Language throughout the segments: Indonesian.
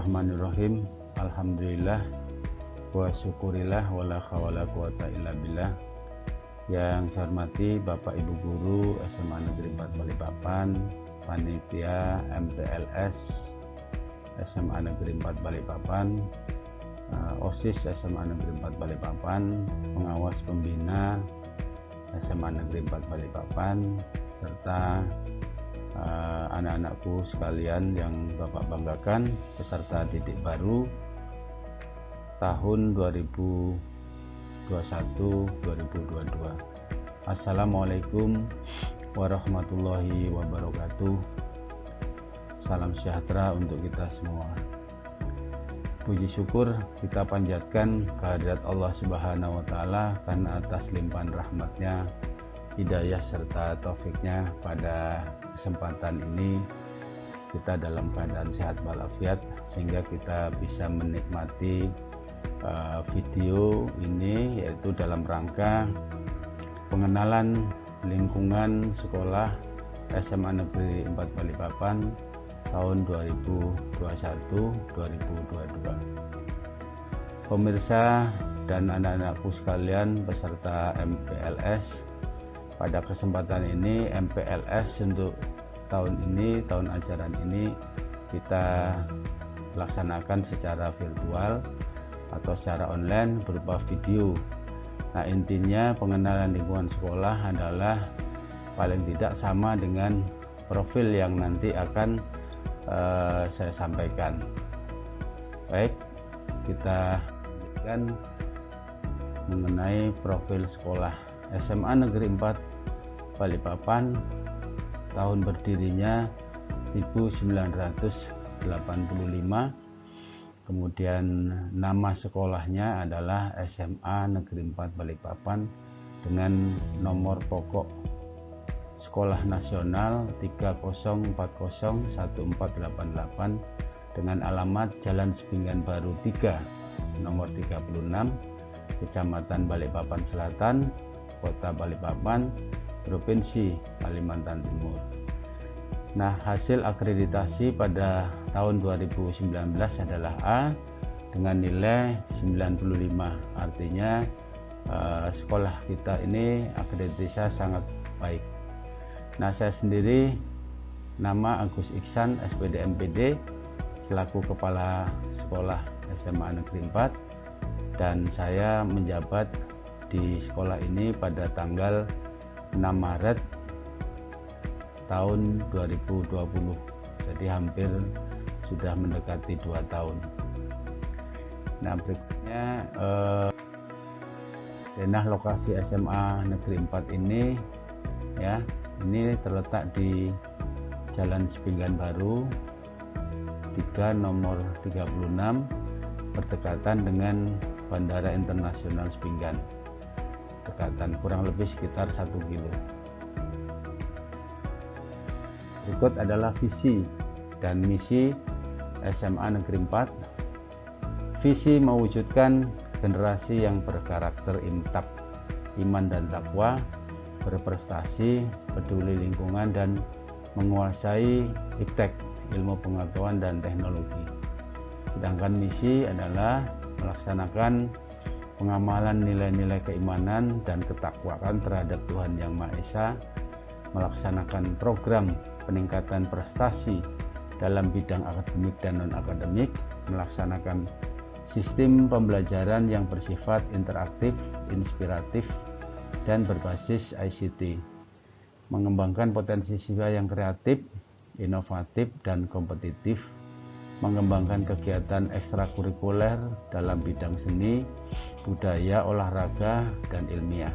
Bismillahirrahmanirrahim. Alhamdulillah wa syukurillah wala hawla quwata illa billah. Yang saya hormati Bapak Ibu Guru SMA Negeri 4 Balikpapan, Panitia MPLS SMA Negeri 4 Balikpapan, OSIS SMA Negeri 4 Balikpapan, pengawas pembina SMA Negeri 4 Balikpapan, serta anak-anakku sekalian yang Bapak banggakan, peserta didik baru tahun 2021-2022. Assalamualaikum warahmatullahi wabarakatuh. Salam sejahtera untuk kita semua. Puji syukur kita panjatkan kehadirat Allah Subhanahu wa Ta'ala karena atas limpahan rahmatnya, hidayah serta taufiknya pada kesempatan ini kita dalam keadaan sehat walafiat, sehingga kita bisa menikmati video ini, yaitu dalam rangka pengenalan lingkungan sekolah SMA Negeri 4 Balikpapan tahun 2021-2022. Pemirsa dan anak-anakku sekalian peserta MPLS, pada kesempatan ini MPLS untuk tahun ini, tahun ajaran ini kita laksanakan secara virtual atau secara online berupa video. Nah, intinya pengenalan lingkungan sekolah adalah paling tidak sama dengan profil yang nanti akan saya sampaikan. Baik, kita lanjutkan mengenai profil sekolah SMA Negeri 4 Balikpapan. Tahun berdirinya 1985. Kemudian nama sekolahnya adalah SMA Negeri 4 Balikpapan dengan nomor pokok Sekolah Nasional 30401488 dengan alamat Jalan Sepinggan Baru 3 nomor 36, Kecamatan Balikpapan Selatan, Kota Balikpapan, Provinsi Kalimantan Timur. Nah, hasil akreditasi pada tahun 2019 adalah A dengan nilai 95. Artinya sekolah kita ini akreditasi sangat baik. Nah, saya sendiri nama Agus Iksan SPD MPD selaku Kepala Sekolah SMA Negeri 4, dan saya menjabat di sekolah ini pada tanggal 6 Maret tahun 2020. Jadi hampir sudah mendekati 2 tahun. Nah, berikutnya denah lokasi SMA Negeri 4 ini ya, ini terletak di Jalan Sepinggan Baru 3 nomor 36, berdekatan dengan Bandara Internasional Sepinggan. Dekatan kurang lebih sekitar 1 kilo. Berikut adalah visi dan misi SMA Negeri 4. Visi mewujudkan generasi yang berkarakter imtak, iman dan takwa, berprestasi, peduli lingkungan, dan menguasai iptek, ilmu pengetahuan dan teknologi. Sedangkan misi adalah melaksanakan pengamalan nilai-nilai keimanan dan ketakwaan terhadap Tuhan Yang Maha Esa, melaksanakan program peningkatan prestasi dalam bidang akademik dan non-akademik, melaksanakan sistem pembelajaran yang bersifat interaktif, inspiratif, dan berbasis ICT, mengembangkan potensi siswa yang kreatif, inovatif, dan kompetitif, mengembangkan kegiatan ekstrakurikuler dalam bidang seni, budaya, olahraga, dan ilmiah,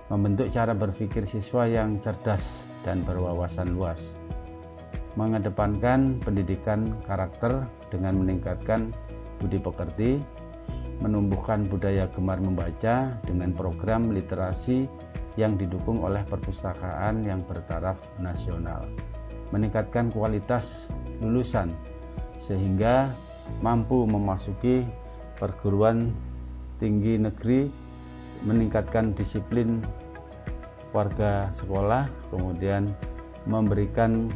membentuk cara berpikir siswa yang cerdas dan berwawasan luas, mengedepankan pendidikan karakter dengan meningkatkan budi pekerti, menumbuhkan budaya gemar membaca dengan program literasi yang didukung oleh perpustakaan yang bertaraf nasional, meningkatkan kualitas lulusan sehingga mampu memasuki perguruan tinggi negeri, meningkatkan disiplin warga sekolah, kemudian memberikan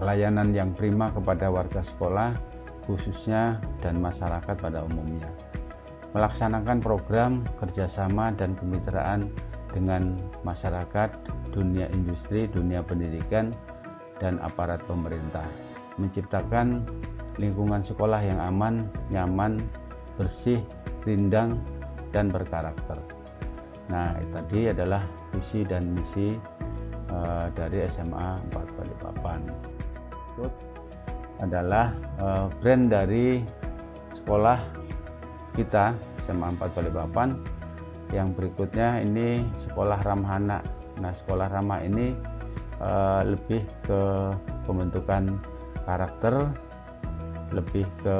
layanan yang prima kepada warga sekolah khususnya dan masyarakat pada umumnya. Melaksanakan program kerjasama dan kemitraan dengan masyarakat, dunia industri, dunia pendidikan, dan aparat pemerintah. Menciptakan lingkungan sekolah yang aman, nyaman, bersih, rindang, dan berkarakter. Nah, itu tadi adalah visi dan misi dari SMA 4 Balikpapan. Itu adalah brand dari sekolah kita, SMA 4 Balikpapan. Yang berikutnya ini sekolah ramah anak. Nah, sekolah ramah ini lebih ke pembentukan karakter, lebih ke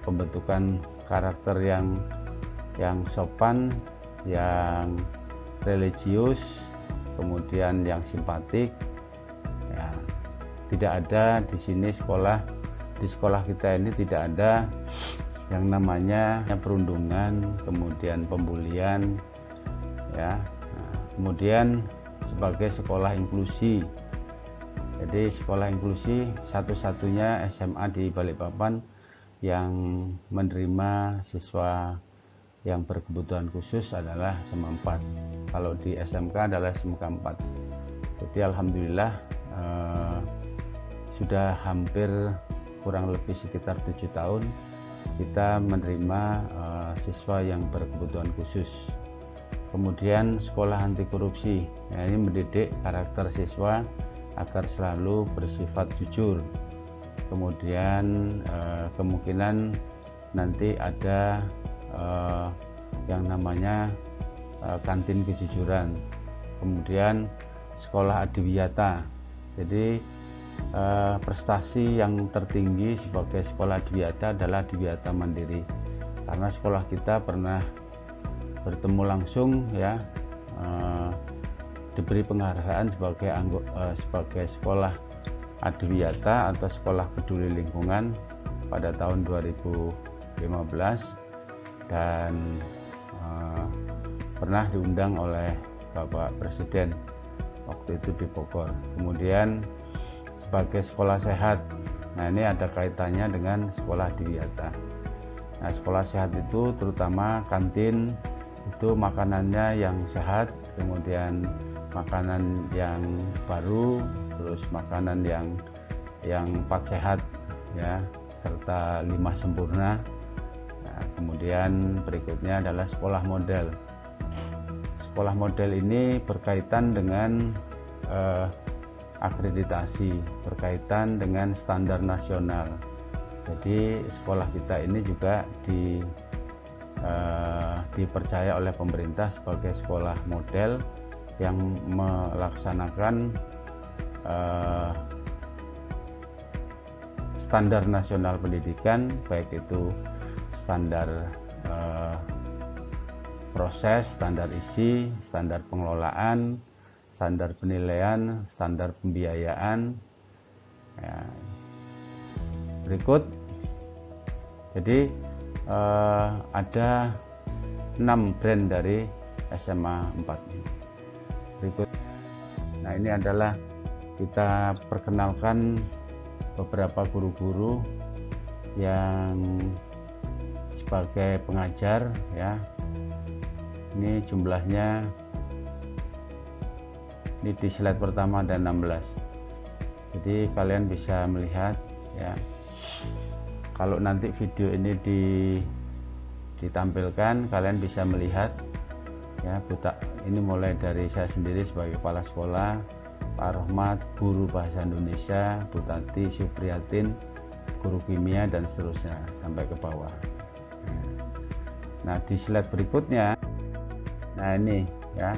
pembentukan karakter yang sopan, yang religius, kemudian yang simpatik. Ya, tidak ada di sini di sekolah kita ini tidak ada yang namanya perundungan, kemudian pembulian, ya. Nah, kemudian sebagai sekolah inklusi. Jadi sekolah inklusi satu-satunya SMA di Balikpapan yang menerima siswa yang berkebutuhan khusus adalah SMA 4. Kalau di SMK adalah SMK 4. Jadi alhamdulillah sudah hampir kurang lebih sekitar 7 tahun kita menerima siswa yang berkebutuhan khusus. Kemudian sekolah anti korupsi. Nah, ini mendidik karakter siswa agar selalu bersifat jujur. Kemudian kemungkinan nanti ada yang namanya kantin kejujuran. Kemudian sekolah adiwiyata. Jadi prestasi yang tertinggi sebagai sekolah adiwiyata adalah adiwiyata mandiri, karena sekolah kita pernah bertemu langsung, ya, diberi penghargaan sebagai sekolah adiwiyata atau sekolah peduli lingkungan pada tahun 2015 dan pernah diundang oleh Bapak Presiden waktu itu di Bogor. Kemudian sebagai sekolah sehat, nah ini ada kaitannya dengan sekolah adiwiyata. Nah, sekolah sehat itu terutama kantin itu makanannya yang sehat, kemudian makanan yang baru, terus makanan yang 4 sehat, ya, serta 5 sempurna. Nah, kemudian berikutnya adalah sekolah model. Sekolah model ini berkaitan dengan akreditasi, berkaitan dengan standar nasional. Jadi sekolah kita ini juga dipercaya oleh pemerintah sebagai sekolah model yang melaksanakan standar nasional pendidikan, baik itu standar proses, standar isi, standar pengelolaan, standar penilaian, standar pembiayaan. Ya. Berikut, jadi ada 6 brand dari SMA 4 ini. Berikut, nah ini adalah kita perkenalkan beberapa guru-guru yang sebagai pengajar, ya. Ini jumlahnya, ini di slide pertama ada 16. Jadi kalian bisa melihat, ya. Kalau nanti video ini ditampilkan, kalian bisa melihat, ya, ini mulai dari saya sendiri sebagai kepala sekolah, Pak Rohmat, guru bahasa Indonesia, Bu Tati, Supriyatin, guru kimia, dan seterusnya sampai ke bawah. Nah, di slide berikutnya, nah ini, ya,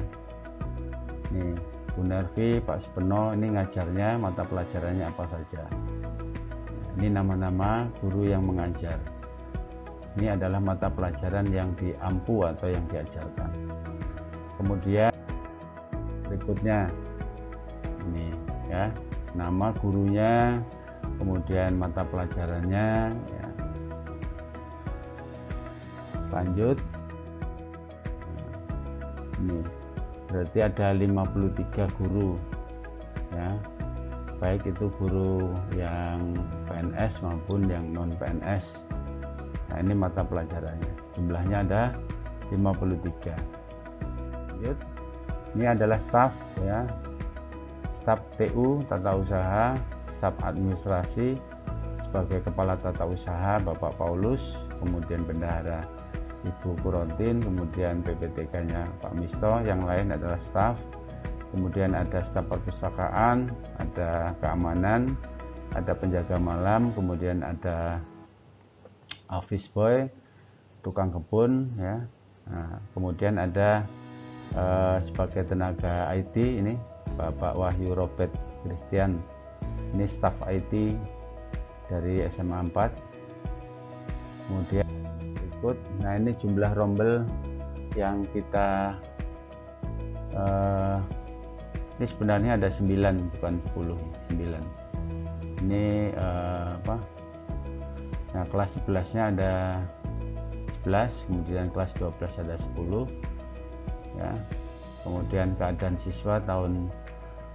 ini Bu Nervi, Pak Supeno, ini ngajarnya, mata pelajarannya apa saja. Ini nama-nama guru yang mengajar. Ini adalah mata pelajaran yang diampu atau yang diajarkan. Kemudian berikutnya ini, ya, nama gurunya, kemudian mata pelajarannya, ya. Lanjut, ini berarti ada 53 guru, ya. baik itu guru yang PNS maupun yang non PNS. Nah, ini mata pelajarannya, jumlahnya ada 53. Lanjut, ini adalah staf ya, staf TU tata usaha, staf administrasi. Sebagai kepala tata usaha Bapak Paulus, kemudian bendahara Ibu Kurontin, kemudian PPTK-nya Pak Misto, yang lain adalah staf. Kemudian ada staf perpustakaan, ada keamanan, ada penjaga malam, kemudian ada office boy, tukang kebun ya. Nah, kemudian ada sebagai tenaga IT ini Bapak Wahyu Robert Christian, ini staf IT dari SMA 4. Kemudian berikut, nah ini jumlah rombel yang kita ini sebenarnya ada 9 bukan 10, 9. Ini nah kelas 11 nya ada 11, kemudian kelas 12 ada 10 ya. Kemudian keadaan siswa tahun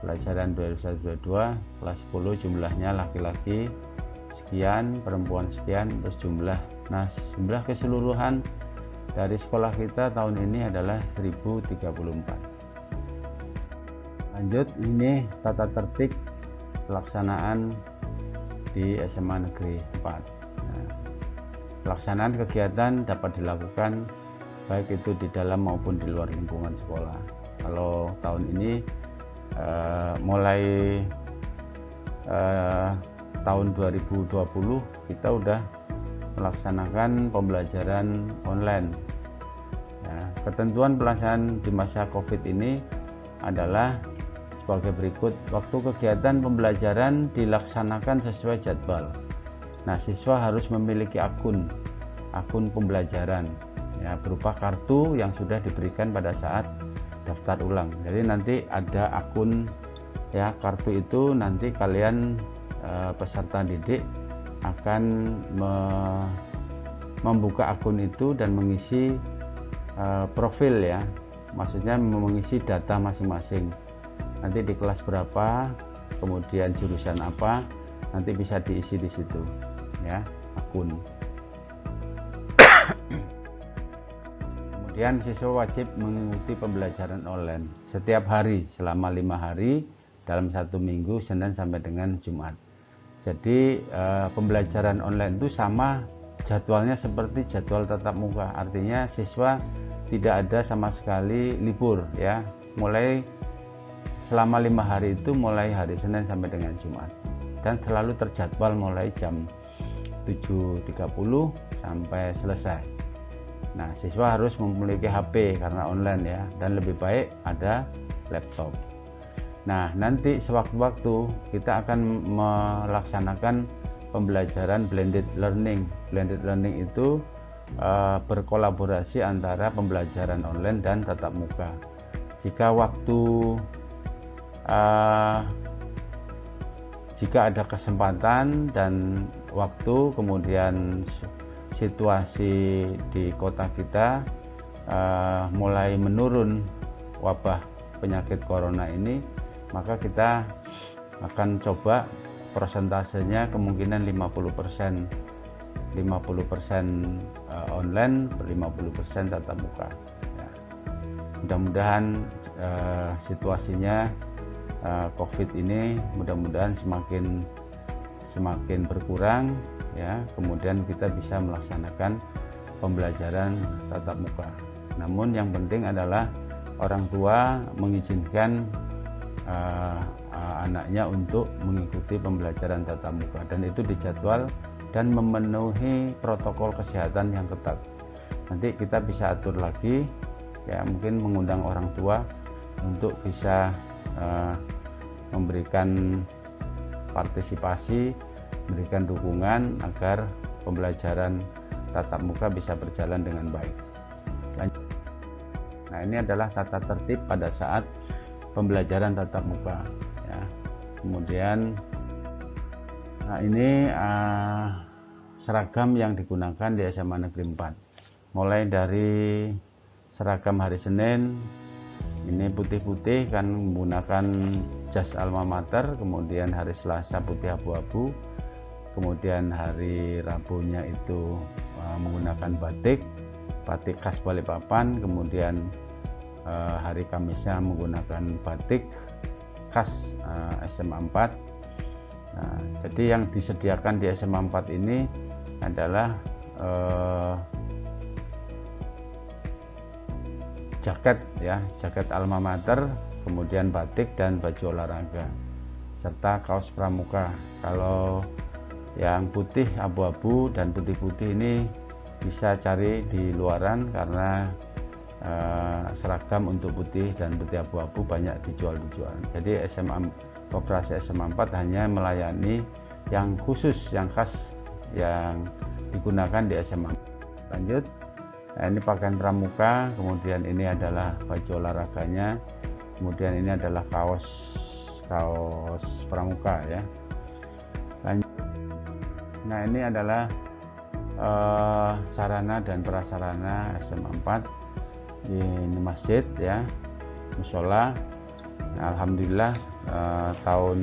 pelajaran 2022 kelas 10 jumlahnya laki-laki sekian, perempuan sekian, terus jumlah. Nah, jumlah keseluruhan dari sekolah kita tahun ini adalah 1034. Lanjut, ini tata tertib pelaksanaan di SMA Negeri 4. Nah, pelaksanaan kegiatan dapat dilakukan baik itu di dalam maupun di luar lingkungan sekolah. Kalau tahun ini mulai tahun 2020 kita udah melaksanakan pembelajaran online ya. Ketentuan pelaksanaan di masa COVID ini adalah sebagai berikut. Waktu kegiatan pembelajaran dilaksanakan sesuai jadwal. Nah, siswa harus memiliki akun pembelajaran ya, berupa kartu yang sudah diberikan pada saat daftar ulang. Jadi nanti ada akun ya, kartu itu nanti kalian peserta didik akan membuka akun itu dan mengisi profil ya, maksudnya mengisi data masing-masing. Nanti di kelas berapa, kemudian jurusan apa, nanti bisa diisi di situ ya, akun. Kemudian siswa wajib mengikuti pembelajaran online setiap hari selama 5 hari dalam 1 minggu, Senin sampai dengan Jumat. Jadi pembelajaran online itu sama jadwalnya seperti jadwal tatap muka, artinya siswa tidak ada sama sekali libur ya, mulai selama 5 hari itu mulai hari Senin sampai dengan Jumat, dan selalu terjadwal mulai jam 7.30 sampai selesai. Nah, siswa harus memiliki HP karena online ya, dan lebih baik ada laptop. Nah, nanti sewaktu-waktu kita akan melaksanakan pembelajaran blended learning. Blended learning itu berkolaborasi antara pembelajaran online dan tatap muka. Jika ada kesempatan dan waktu, kemudian situasi di kota kita mulai menurun wabah penyakit corona ini, maka kita akan coba persentasenya kemungkinan 50% online, 50% tatap muka ya. Mudah-mudahan situasinya COVID ini mudah-mudahan semakin berkurang ya, kemudian kita bisa melaksanakan pembelajaran tatap muka. Namun yang penting adalah orang tua mengizinkan anaknya untuk mengikuti pembelajaran tatap muka, dan itu dijadwal dan memenuhi protokol kesehatan yang ketat. Nanti kita bisa atur lagi ya, mungkin mengundang orang tua untuk bisa memberikan partisipasi, memberikan dukungan agar pembelajaran tatap muka bisa berjalan dengan baik. Nah, ini adalah tata tertib pada saat pembelajaran tatap muka ya. Kemudian nah ini seragam yang digunakan di SMA Negeri 4, mulai dari seragam hari Senin ini putih-putih kan, menggunakan jas alma mater, kemudian hari Selasa putih abu-abu, kemudian hari Rabunya itu menggunakan batik khas Balikpapan, kemudian hari Kamisnya menggunakan batik khas SMA 4. Nah, jadi yang disediakan di SMA 4 ini adalah jaket ya, jaket alma mater, kemudian batik dan baju olahraga serta kaos pramuka. Kalau yang putih abu-abu dan putih-putih ini bisa cari di luaran karena seragam untuk putih dan putih abu-abu banyak dijual. Jadi Koperasi SMA 4 hanya melayani yang khusus, yang khas, yang digunakan di SMA. Lanjut, nah ini pakaian pramuka, kemudian ini adalah baju olahraganya, kemudian ini adalah kaos pramuka ya. Lanjut, nah ini adalah sarana dan prasarana SMA 4. Ini masjid ya, musola. Nah, alhamdulillah tahun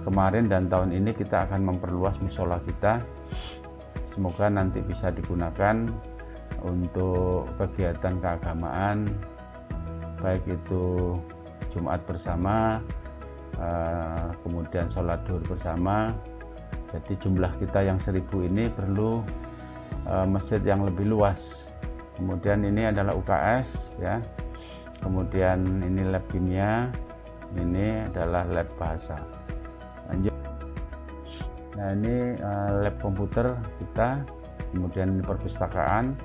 kemarin dan tahun ini kita akan memperluas musola kita. Semoga nanti bisa digunakan untuk kegiatan keagamaan, baik itu Jumat bersama, kemudian sholat duhur bersama. Jadi jumlah kita yang 1000 ini perlu masjid yang lebih luas. Kemudian ini adalah UKS ya, kemudian ini lab kimia, ini adalah lab bahasa. Lanjut, nah ini lab komputer kita, kemudian ini perpustakaan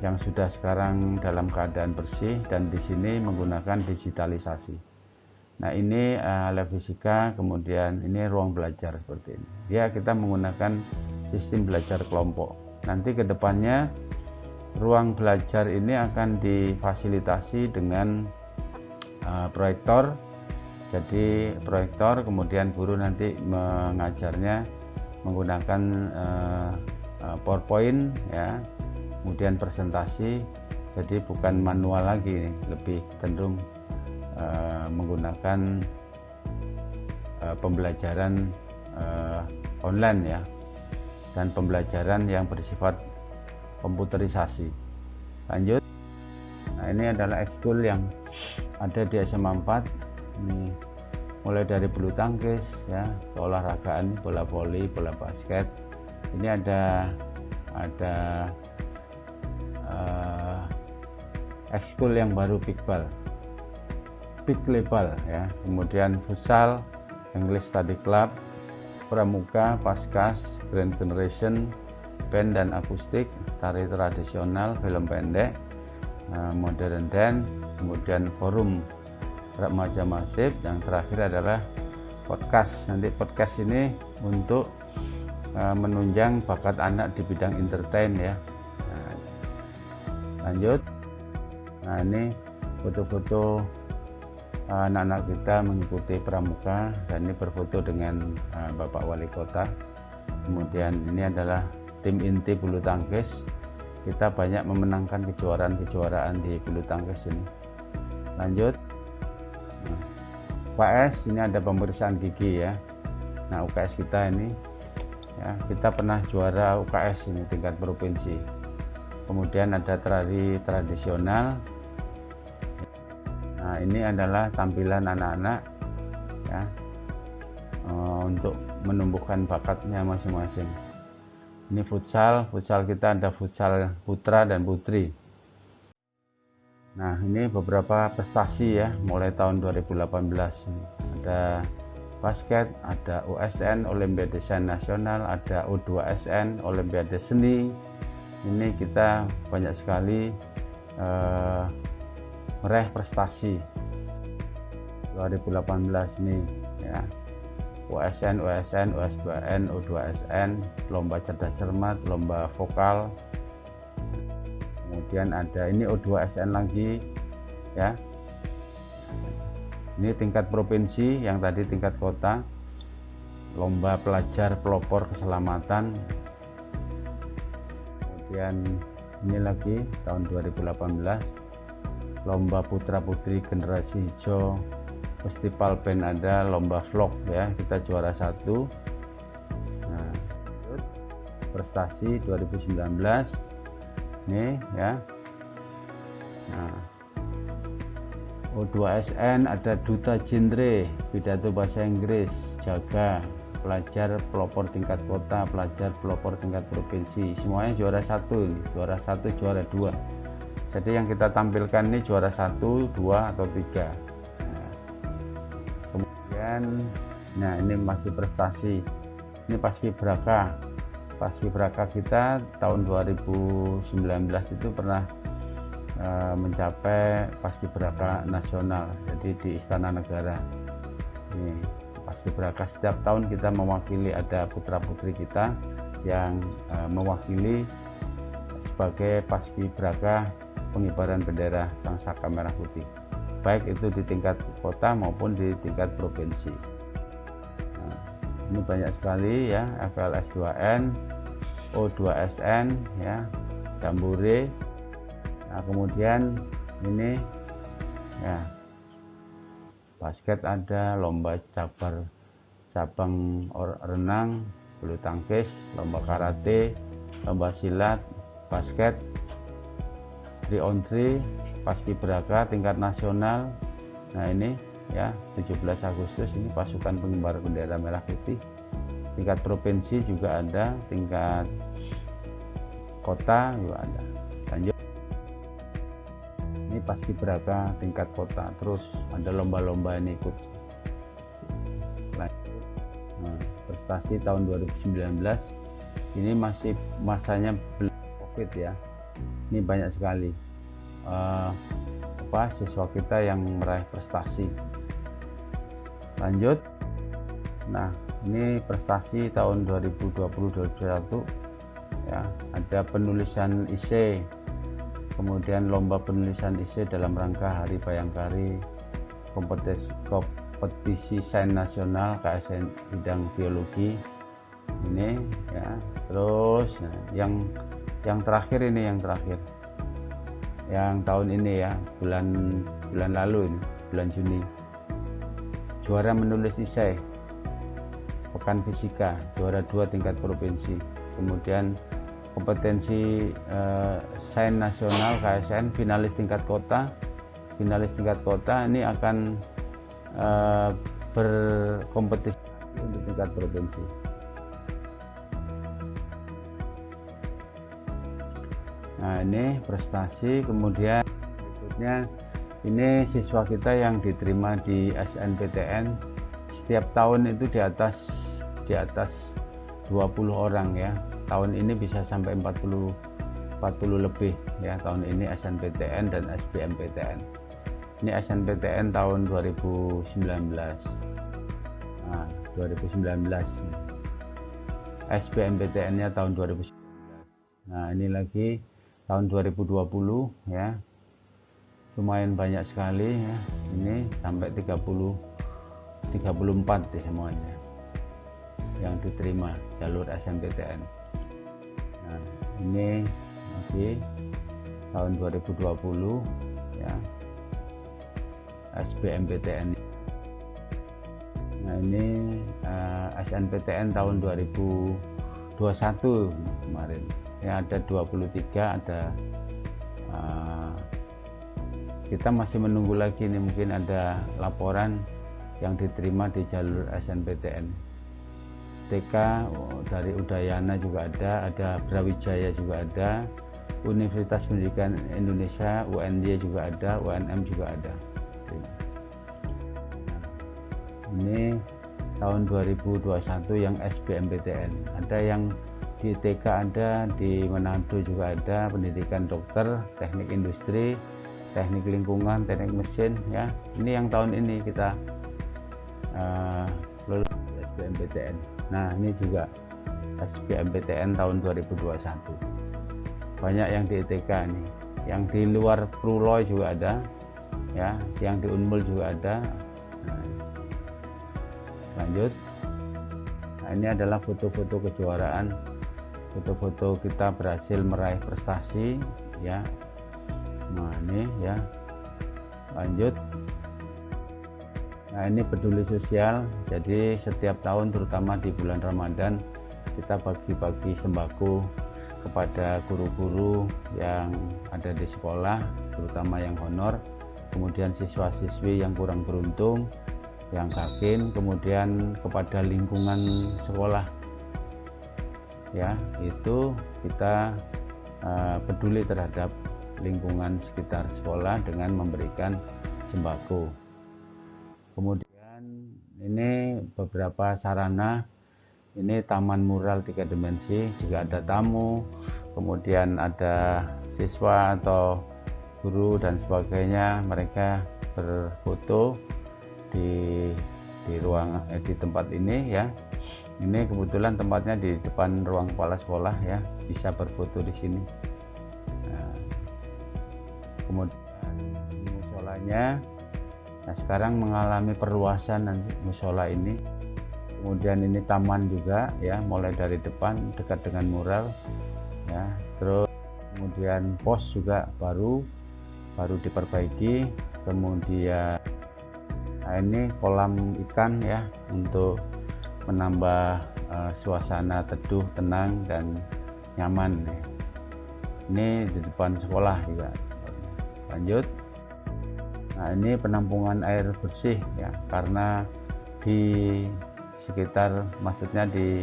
yang sudah sekarang dalam keadaan bersih dan di sini menggunakan digitalisasi. Nah ini lab fisika, kemudian ini ruang belajar seperti ini ya, kita menggunakan sistem belajar kelompok. Nanti kedepannya ruang belajar ini akan difasilitasi dengan proyektor. Jadi proyektor, kemudian guru nanti mengajarnya menggunakan PowerPoint ya, kemudian presentasi. Jadi bukan manual lagi, lebih cenderung menggunakan pembelajaran online ya, dan pembelajaran yang bersifat komputerisasi. Lanjut, nah ini adalah ekskul yang ada di SMA 4. Ini mulai dari bulu tangkis ya, keolahragaan, bola voli, bola basket. Ini ada ekskul yang baru pikleball ya, kemudian futsal, English Study Club, pramuka, paskas, Grand Generation, band dan akustik, tari tradisional, film pendek, modern dance, kemudian forum remaja masif, yang terakhir adalah podcast. Nanti podcast ini untuk menunjang bakat anak di bidang entertain ya. Nah, lanjut, nah ini foto-foto anak-anak kita mengikuti pramuka, dan ini berfoto dengan Bapak Wali Kota. Kemudian ini adalah tim inti bulu tangkis. Kita banyak memenangkan kejuaraan di bulu tangkis ini. Lanjut, nah, UKS ini ada pemeriksaan gigi ya. Nah UKS kita ini ya, kita pernah juara UKS ini tingkat provinsi. Kemudian ada tari tradisional. Nah ini adalah tampilan anak-anak ya, untuk menumbuhkan bakatnya masing-masing. Ini futsal kita ada futsal putra dan putri. Nah ini beberapa prestasi ya, mulai tahun 2018 ada basket, ada USN Olimpiade Sains Nasional, ada U2SN Olimpiade Seni. Ini kita banyak sekali meraih prestasi 2018 ini ya. USN, US2N, U2SN, lomba cerdas cermat, lomba vokal. Kemudian ada ini U2SN lagi ya. Ini tingkat provinsi, yang tadi tingkat kota, lomba pelajar pelopor keselamatan. Kemudian ini lagi tahun 2018, lomba putra putri generasi hijau festival band ada, lomba vlog ya, kita juara 1. Nah, prestasi 2019 nih ya. Nah, O2SN ada duta genre, pidato bahasa Inggris, jaga, pelajar pelopor tingkat kota, pelajar pelopor tingkat provinsi, semuanya juara 1 ini, juara 1, juara 2. Jadi yang kita tampilkan ini juara 1, 2 atau 3. Nah, kemudian, nah ini masih prestasi, ini paskibraka. Paskibraka kita tahun 2019 itu pernah mencapai paskibraka nasional, jadi di Istana Negara. Ini paskibraka, setiap tahun kita mewakili, ada putra putri kita yang mewakili sebagai paskibraka pengibaran bendera Sangsaka Merah Putih, baik itu di tingkat kota maupun di tingkat provinsi. Nah, ini banyak sekali ya, FLS2N, O2SN ya, Jambore. Nah, kemudian ini ya, basket ada, lomba cabang renang, bulu tangkis, lomba karate, lomba silat, basket, 3-on-3, paskibraka tingkat nasional. Nah ini ya, 17 Agustus ini pasukan pengibar bendera merah putih. Tingkat provinsi juga ada, tingkat kota juga ada. Lanjut, ini paskibraka tingkat kota, terus ada lomba-lomba ini ikut. Lanjut, nah, prestasi tahun 2019 ini masih masanya belum COVID ya, ini banyak sekali siswa kita yang meraih prestasi. Lanjut, nah ini prestasi tahun 2020-2021 ya, ada penulisan IC, kemudian lomba penulisan IC dalam rangka Hari Bayangkari, kompetisi sains nasional KSN bidang biologi ini ya. Terus nah, yang terakhir ini, yang tahun ini ya, bulan lalu ini, bulan Juni, juara menulis esai pekan fisika, juara 2 tingkat provinsi. Kemudian kompetensi sains nasional KSN, finalis tingkat kota ini akan berkompetisi untuk tingkat provinsi. Nah ini prestasi. Kemudian berikutnya ini siswa kita yang diterima di SNPTN setiap tahun itu di atas 20 orang ya. Tahun ini bisa sampai 40 lebih ya, tahun ini SNPTN dan SBMPTN. Ini SNPTN tahun 2019. Nah, 2019. SBMPTN-nya tahun 2019. Nah, ini lagi tahun 2020 ya. Lumayan banyak sekali ya. Ini sampai 34 deh semuanya yang diterima jalur SNPTN. Nah, ini masih tahun 2020 ya, SBMPTN. Nah ini SNPTN tahun 2021 kemarin ya, ada 23, ada kita masih menunggu lagi nih, mungkin ada laporan yang diterima di jalur SNPTN. TK dari Udayana juga ada Brawijaya juga ada, Universitas Pendidikan Indonesia UNY juga ada, UNM juga ada. Ini tahun 2021 yang SBMPTN, ada yang di TK ada, di Manado juga ada, pendidikan dokter, teknik industri, teknik lingkungan, teknik mesin ya. Ini yang tahun ini kita lulus SBMPTN. Nah ini juga SBMPTN tahun 2021. Banyak yang di ITK nih, yang di luar Pruloy juga ada ya, yang di Unmul juga ada. Nah, lanjut, nah ini adalah foto-foto kejuaraan, foto-foto kita berhasil meraih prestasi ya. Nah ini ya, lanjut. Nah, ini peduli sosial, jadi setiap tahun terutama di bulan Ramadan kita bagi-bagi sembako kepada guru-guru yang ada di sekolah, terutama yang honor, kemudian siswa-siswi yang kurang beruntung, yang kakin, kemudian kepada lingkungan sekolah. Ya, itu kita peduli terhadap lingkungan sekitar sekolah dengan memberikan sembako. Kemudian ini beberapa sarana, ini taman mural 3 dimensi, juga ada tamu, kemudian ada siswa atau guru dan sebagainya, mereka berfoto di tempat ini ya. Ini kebetulan tempatnya di depan ruang kepala sekolah ya, bisa berfoto di sini. Nah, kemudian musolanya, nah sekarang mengalami perluasan nanti musola ini. Kemudian ini taman juga ya, mulai dari depan dekat dengan mural ya. Terus kemudian pos juga baru diperbaiki. Kemudian nah ini kolam ikan ya, untuk menambah suasana teduh, tenang dan nyaman ya. Ini di depan sekolah juga. Lanjut, nah ini penampungan air bersih ya, karena di sekitar, maksudnya di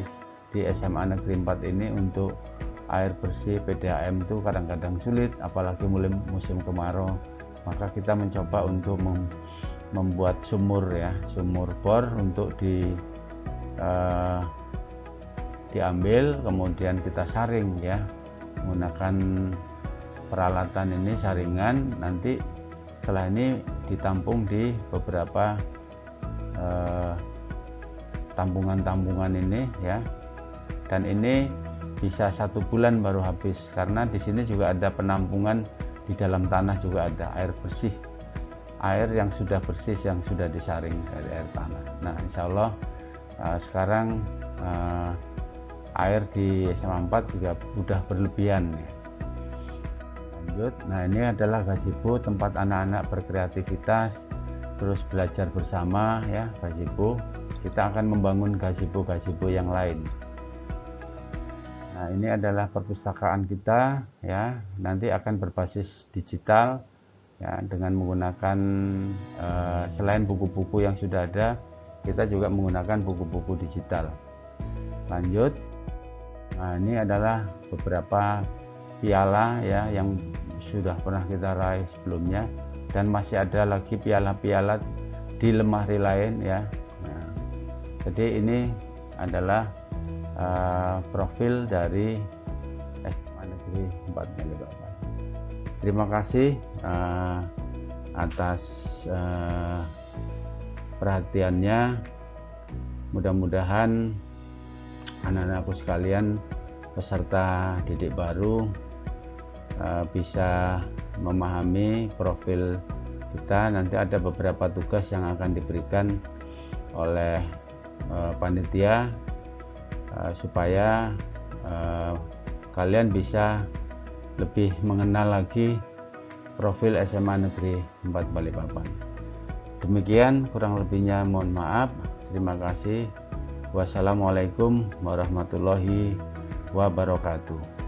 SMA Negeri 4 ini untuk air bersih PDAM itu kadang-kadang sulit, apalagi mulai musim kemarau. Maka kita mencoba untuk membuat sumur ya, sumur bor untuk diambil, kemudian kita saring ya, menggunakan peralatan ini, saringan. Nanti setelah ini ditampung di beberapa tampungan-tampungan ini ya, dan ini bisa 1 bulan baru habis, karena di sini juga ada penampungan di dalam tanah, juga ada air bersih, air yang sudah bersih, yang sudah disaring dari air tanah. Nah, insya Allah sekarang air di SMA 4 juga sudah berlebihan ya. Lanjut, nah ini adalah gazebo, tempat anak-anak berkreativitas terus belajar bersama ya, gazebo. Kita akan membangun gazebo-gazebo yang lain. Nah, ini adalah perpustakaan kita ya, nanti akan berbasis digital ya, dengan menggunakan selain buku-buku yang sudah ada, kita juga menggunakan buku-buku digital. Lanjut, nah ini adalah beberapa piala ya yang sudah pernah kita raih sebelumnya, dan masih ada lagi piala-piala di lemari lain ya. Nah, jadi ini adalah profil dari SMA Negeri 4 Balikpapan. Terima kasih atas perhatiannya. Mudah-mudahan anak-anakku sekalian, peserta didik baru, bisa memahami profil kita. Nanti ada beberapa tugas yang akan diberikan oleh panitia supaya kalian bisa lebih mengenal lagi profil SMA Negeri 4 Balikpapan. Demikian, kurang lebihnya mohon maaf. Terima kasih. Wassalamualaikum warahmatullahi wabarakatuh.